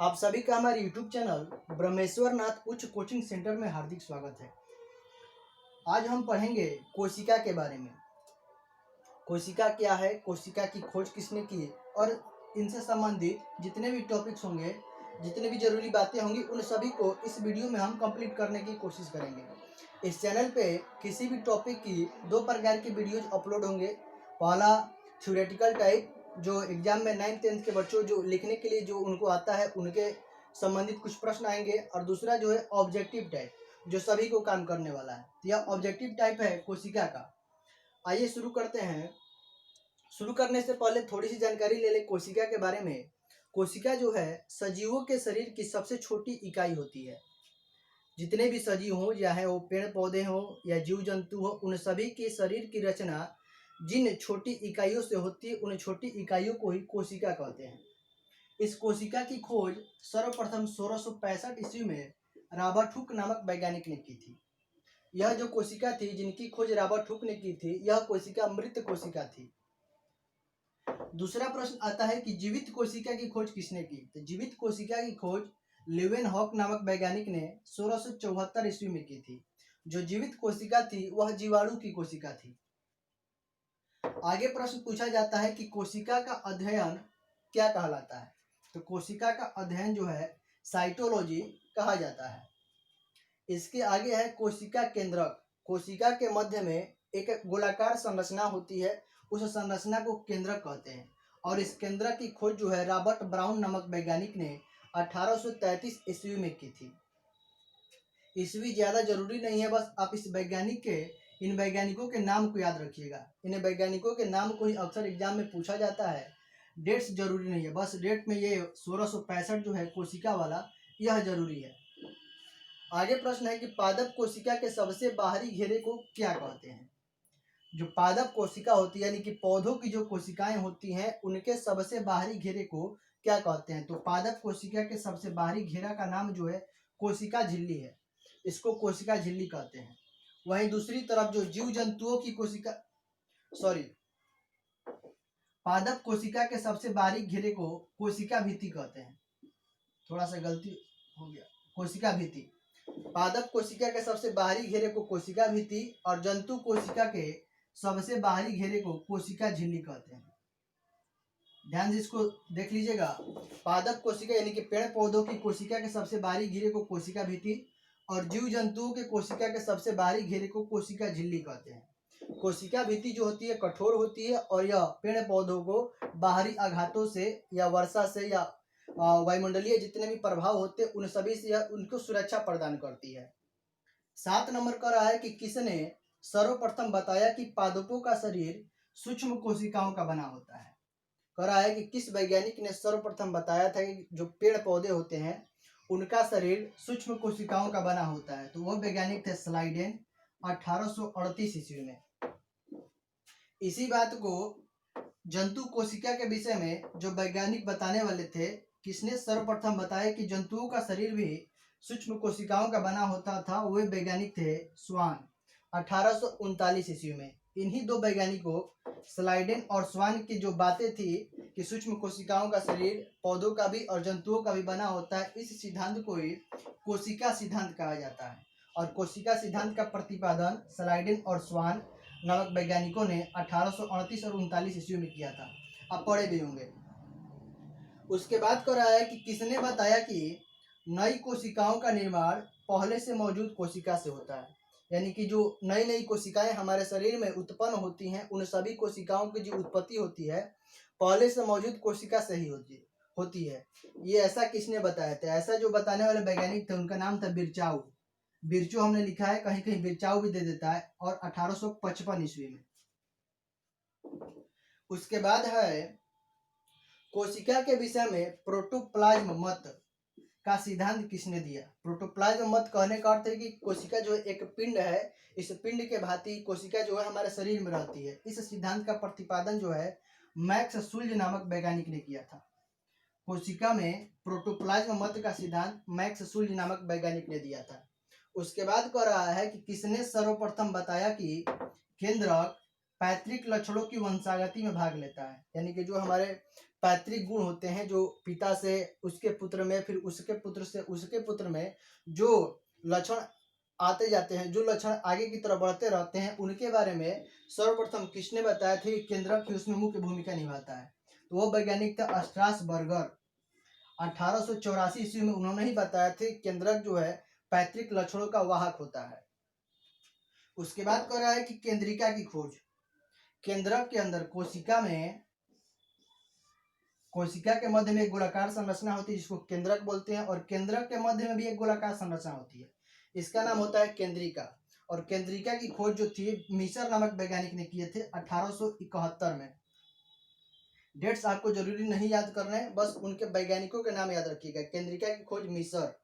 आप सभी का हमारे YouTube चैनल ब्रह्मेश्वर नाथ उच्च कोचिंग सेंटर में हार्दिक स्वागत है। आज हम पढ़ेंगे कोशिका के बारे में। कोशिका क्या है, कोशिका की खोज किसने की और इनसे संबंधित जितने भी टॉपिक्स होंगे, जितने भी जरूरी बातें होंगी, उन सभी को इस वीडियो में हम कंप्लीट करने की कोशिश करेंगे। इस चैनल पे किसी भी टॉपिक की दो प्रकार की वीडियोज अपलोड होंगे। पहला थ्योरेटिकल टाइप, जो एग्जाम में 9th-10th के बच्चों जो लिखने के लिए जो उनको आता है उनके संबंधित कुछ प्रश्न आएंगे, और दूसरा जो है ऑब्जेक्टिव टाइप, जो सभी को काम करने वाला है। यह ऑब्जेक्टिव टाइप है कोशिका का। आइए शुरू करते हैं। शुरू करने से पहले थोड़ी सी जानकारी ले लें कोशिका के बारे में। कोशिका जो है सजीवों के शरीर की सबसे छोटी इकाई होती है। जितने भी सजीव हों, चाहे वो पेड़ पौधे हों या जीव जंतु हो, उन सभी के शरीर की रचना जिन छोटी इकाइयों से होती है, उन छोटी इकाइयों को ही कोशिका कहते हैं। इस कोशिका की खोज सर्वप्रथम 1665 ईस्वी में रॉबर्ट हुक नामक वैज्ञानिक ने की थी। यह जो कोशिका थी जिनकी खोज रॉबर्ट हुक ने की थी, यह कोशिका मृत कोशिका थी। दूसरा प्रश्न आता है कि जीवित कोशिका की खोज किसने की। तो जीवित कोशिका की खोज लेवेनहॉक नामक वैज्ञानिक ने 1674 ईस्वी में की थी। जो जीवित कोशिका थी वह जीवाणु की कोशिका थी। आगे प्रश्न पूछा जाता है कि कोशिका का अध्ययन क्या कहलाता है। तो कोशिका का अध्ययन जो है साइटोलॉजी कहा जाता है। इसके आगे है कोशिका केंद्रक। कोशिका के मध्य में एक गोलाकार संरचना होती है, उस संरचना को केंद्रक कहते हैं। और इस केंद्रक की खोज जो है रॉबर्ट ब्राउन नामक वैज्ञानिक ने 1833 ईस्वी में की थी। ईस्वी ज्यादा जरूरी नहीं है, बस आप इन वैज्ञानिकों के नाम को याद रखिएगा। इन वैज्ञानिकों के नाम को ही अक्सर एग्जाम में पूछा जाता है। डेट्स जरूरी नहीं है, बस डेट में ये 1665 जो है कोशिका वाला, यह जरूरी है। आगे प्रश्न है कि पादप कोशिका के सबसे बाहरी घेरे को क्या कहते हैं। जो पादप कोशिका होती है, यानी कि पौधों की जो कोशिकाएं होती हैं, उनके सबसे बाहरी घेरे को क्या कहते हैं। तो पादप कोशिका के सबसे बाहरी घेरा का नाम जो है कोशिका झिल्ली है। इसको कोशिका झिल्ली कहते हैं। वहीं दूसरी तरफ जो जीव जंतुओं की पादप कोशिका के सबसे बारीक घेरे को कोशिका भित्ति कहते हैं। थोड़ा सा गलती हो गया, कोशिका भित्ति। पादप कोशिका के सबसे बाहरी घेरे को कोशिका भित्ति और जंतु कोशिका के सबसे बाहरी घेरे को कोशिका झिल्ली कहते हैं। ध्यान से इसको देख लीजिएगा। पादप कोशिका यानी कि पेड़ पौधों की कोशिका के सबसे बाहरी घेरे को कोशिका भित्ति और जीव जंतुओं के कोशिका के सबसे बाहरी घेरे को कोशिका झिल्ली कहते हैं। कोशिका भित्ति जो होती है कठोर होती है, और यह पेड़ पौधों को बाहरी आघातों से या वर्षा से या वायुमंडलीय जितने भी प्रभाव होते हैं उन सभी से उनको सुरक्षा प्रदान करती है। 7 नंबर का रहा है कि किसने सर्वप्रथम बताया कि पादपों का शरीर सूक्ष्म कोशिकाओं का बना होता है। कह रहा है कि किस वैज्ञानिक ने सर्वप्रथम बताया था कि जो पेड़ पौधे होते हैं उनका शरीर सूक्ष्म कोशिकाओं का बना होता है। तो वह वैज्ञानिक थे स्लाइडेन 1838 ईस्वी में। इसी बात को जंतु कोशिका के विषय में जो वैज्ञानिक बताने वाले थे, किसने सर्वप्रथम बताया कि जंतुओं का शरीर भी सूक्ष्म कोशिकाओं का बना होता था, वे वैज्ञानिक थे स्वान 1839 ईस्वी में। इन्हीं दो वैज्ञानिकों स्लाइडेन और स्वान की जो बातें थी कि सूक्ष्म कोशिकाओं का शरीर पौधों का भी और जंतुओं का भी बना होता है, इस सिद्धांत को ही कोशिका सिद्धांत कहा जाता है। और कोशिका सिद्धांत का प्रतिपादन स्लाइडेन और स्वान नामक वैज्ञानिकों ने 1838 और 39 ईस्वी में किया था। आप पढ़े भी होंगे। उसके बाद कर रहा है कि किसने बताया कि नई कोशिकाओं का निर्माण पहले से मौजूद कोशिका से होता है। यानी कि जो नई नई कोशिकाएं हमारे शरीर में उत्पन्न होती हैं, उन सभी कोशिकाओं की जो उत्पत्ति होती है पहले से मौजूद कोशिका से ही होती है। ये ऐसा किसने बताया था। ऐसा जो बताने वाले वैज्ञानिक थे उनका नाम था बिरचाउ। बिरचो हमने लिखा है, कहीं कहीं बिरचाउ भी दे देता है, और 1855 ईस्वी में। उसके बाद है कोशिका के विषय में प्रोटोप्लाज्म मत का सिद्धांत किसने दिया। प्रोटोप्लाज्म मत कहने का अर्थ है कि कोशिका जो एक पिंड है, इस पिंड के भांति कोशिका जो है हमारे शरीर में रहती है। इस सिद्धांत का प्रतिपादन जो है मैक्स सुल्ज नामक वैज्ञानिक ने किया था। कोशिका में प्रोटोप्लाज्म मत का सिद्धांत मैक्स सुल्ज नामक वैज्ञानिक ने दिया था। उसके बाद कह रहा है कि किसने सर्वप्रथम बताया कि केंद्रक पैतृक लक्षणों की वंशागति में भाग लेता है। यानी कि जो हमारे पैतृक गुण होते हैं जो पिता से उसके पुत्र में, फिर उसके पुत्र से उसके पुत्र में जो लक्षण आते जाते हैं, जो लक्षण आगे की तरफ बढ़ते रहते हैं, उनके बारे में सर्वप्रथम किसने बताया था कि केंद्रक ही उसमें मुख्य भूमिका निभाता है? तो वो वैज्ञानिक था स्ट्रासबर्गर। 1884 ईस्वी में उन्होंने ही बताया था कि केंद्रक जो है पैतृक लक्षणों का वाहक होता है। उसके बाद कह रहा है कि केंद्रिका की खोज। केंद्रक के अंदर कोशिका के मध्य में एक गोलाकार संरचना होती है जिसको केंद्रक बोलते हैं, और केंद्रक के मध्य में भी एक गोलाकार संरचना होती है, इसका नाम होता है केंद्रिका। और केंद्रिका की खोज जो थी मिसर नामक वैज्ञानिक ने किए थे 1871 में। डेट्स आपको जरूरी नहीं याद करना है, बस उनके वैज्ञानिकों के नाम याद रखिएगा। केंद्रिका की खोज मिसर।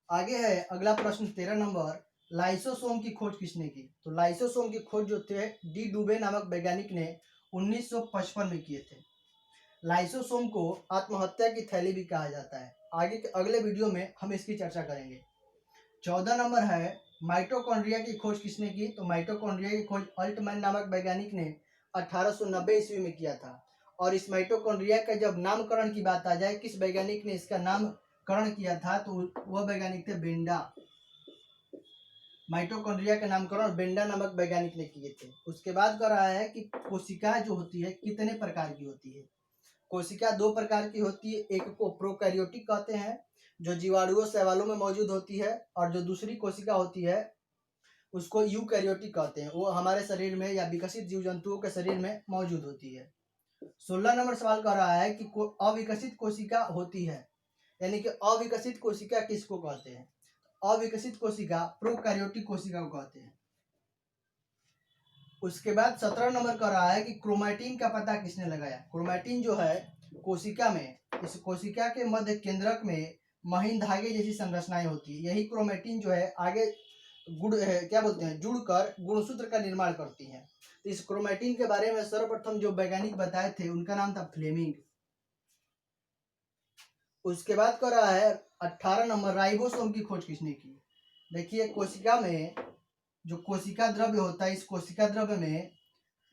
आगे है अगला प्रश्न 13 नंबर, लाइसोसोम की खोज किसने की? तो लाइसोसोम की खोज जो थे डी डुबे नामक वैज्ञानिक ने 1955 में किए थे। लाइसोसोम को आत्महत्या की थैली भी कहा जाता है। आगे के अगले वीडियो में हम इसकी चर्चा करेंगे। 14 नंबर है माइटोकॉन्ड्रिया की खोज किसने की? तो माइटोकॉन्ड्रिया की खोज अल्टमैन नामक वैज्ञानिक ने 1890 ईस्वी में किया था। और इस माइटोकॉन्ड्रिया का जब नामकरण की बात आ जाए, किस वैज्ञानिक ने इसका नामकरण किया था, तो वह वैज्ञानिक थे बेंडा। माइटोकॉन्ड्रिया का नामकरण बेंडा नामक वैज्ञानिक ने किए थे। उसके बाद कर रहा है कि कोशिका जो होती है कितने प्रकार की होती है? कोशिका दो प्रकार की होती है, एक को प्रोकैरियोटिक कहते हैं जो जीवाणुओं शैवालों में मौजूद होती है, और जो दूसरी कोशिका होती है उसको यूकैरियोटिक कहते हैं, वो हमारे शरीर में या विकसित जीव जंतुओं के शरीर में मौजूद होती है। 16 नंबर सवाल कर रहा है कि अविकसित कोशिका होती है, यानी कि अविकसित कोशिका किसको कहते हैं? अविकसित कोशिका प्रोकैरियोटिक कोशिका को कहते हैं। उसके बाद 17 नंबर कर रहा है कि क्रोमैटिन का पता किसने लगाया? क्रोमैटिन जो है कोशिका में, इस कोशिका के मध्य केंद्रक में महीन धागे जैसी संरचनाएं होती है, यही क्रोमैटिन जो है आगे जुड़कर गुणसूत्र का निर्माण करती है। तो इस क्रोमैटिन के बारे में सर्वप्रथम जो वैज्ञानिक बताए थे उनका नाम था फ्लेमिंग। उसके बाद कर रहा है 18 नंबर, राइबोसोम की खोज किसने की? देखिए कोशिका में जो कोशिका द्रव्य होता है, इस कोशिका द्रव्य में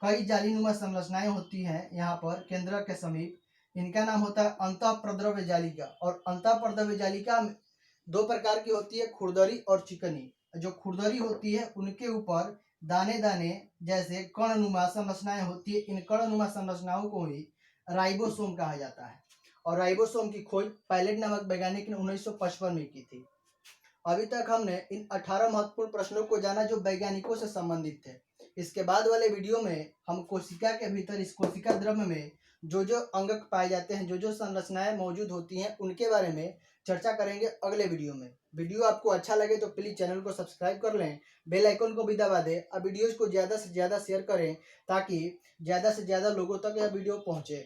कई जालीनुमा संरचनाएं होती हैं। यहाँ पर केंद्रक के समीप इनका नाम होता है अंतःप्रद्रव्य जालिका। और अंतःप्रद्रव्य जालिका दो प्रकार की होती है, खुरदरी और चिकनी। जो खुरदरी होती है उनके ऊपर दाने दाने जैसे कणनुमा संरचनाएं होती है, इन कणनुमा संरचनाओं को ही राइबोसोम कहा जाता है। और राइबोसोम की खोज पायलट नामक वैज्ञानिक ने 1955 में की थी। अभी तक हमने इन 18 महत्वपूर्ण प्रश्नों को जाना जो वैज्ञानिकों से संबंधित थे। इसके बाद वाले वीडियो में हम कोशिका के भीतर इस कोशिका द्रव्य में जो जो अंगक पाए जाते हैं, जो जो संरचनाएं मौजूद होती हैं, उनके बारे में चर्चा करेंगे अगले वीडियो में। वीडियो आपको अच्छा लगे तो प्लीज़ चैनल को सब्सक्राइब कर लें, बेल आइकन को भी दबा दें और वीडियोज को ज़्यादा से ज़्यादा शेयर करें ताकि ज़्यादा से ज़्यादा लोगों तक यह वीडियो पहुँचे।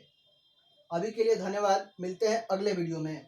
अभी के लिए धन्यवाद, मिलते हैं अगले वीडियो में।